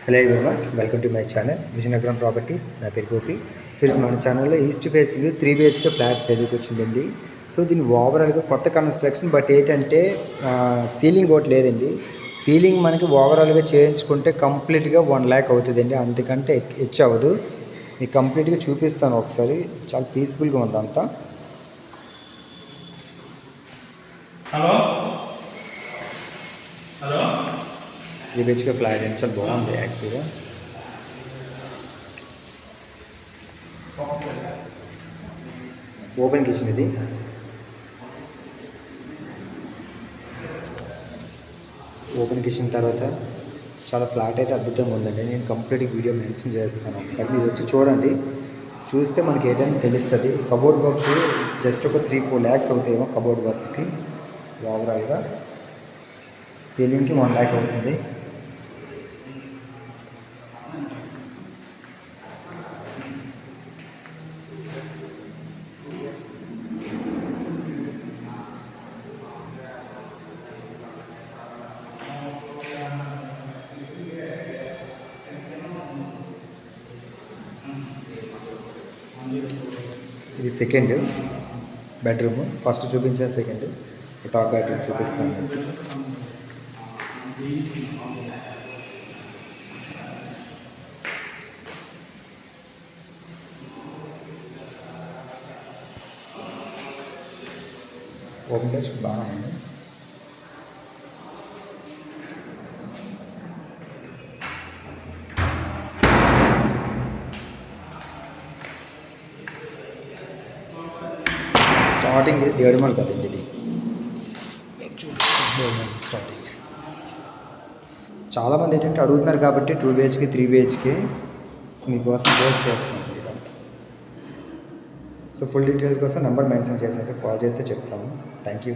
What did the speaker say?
Hello everyone, welcome to my channel Vizianagaram properties. నా పేరు Gopi. Series మన ఛానల్లో ఈస్ట్ ఫేసింగ్ 3 BHK ఫ్లాట్స్ ఎదురుకు వచ్చిందండి. సో దీని ఓవరాల్గా కొత్త కన్స్ట్రక్షన్, బట్ ఏంటంటే సీలింగ్ ఒకటి లేదండి. సీలింగ్ మనకి ఓవరాల్గా చేయించుకుంటే కంప్లీట్గా 1 lakh అవుతుందండి, అందుకంటే హెచ్చు అవ్వదు. మీకు కంప్లీట్గా చూపిస్తాను ఒకసారి. చాలా పీస్ఫుల్గా ఉంది అంతా. హలో హలో 3 BHK ఫ్లాట్ అండి, చాలా బాగుంది యాక్చువల్గా. ఓపెన్ కిచెన్ ఇది. ఓపెన్ కిచెన్ తర్వాత చాలా ఫ్లాట్ అయితే అద్భుతంగా ఉందండి. నేను కంప్లీట్ వీడియో మెన్షన్ చేస్తాను, ఒకసారి మీరు వచ్చి చూడండి. చూస్తే మనకి ఏదైనా తెలుస్తుంది. కబోర్డ్ వర్క్స్ జస్ట్ ఒక 3-4 lakhs అవుతాయేమో కబోర్డ్ వర్క్స్కి. ఓవరాల్గా సీలింగ్కి 1 lakh అవుతుంది. ఇది సెకండ్ బెడ్రూమ్. ఫస్ట్ చూపించిన సెకండ్, థర్డ్ బెడ్రూమ్ చూపిస్తాను. ఓపెన్ ప్లేస్ బాగా ఉంది. స్టార్టింగ్ ఇది దేవడమల్ కదండి, ఇది స్టార్టింగ్. చాలామంది ఏంటంటే అడుగుతున్నారు కాబట్టి 2 BHK 3 BHK మీకోసం పోస్ట్ చేస్తున్నాను ఇదంతా. సో ఫుల్ డీటెయిల్స్ కోసం నెంబర్ మెన్షన్ చేసేసి కాల్ చేస్తే చెప్తాము. Thank you.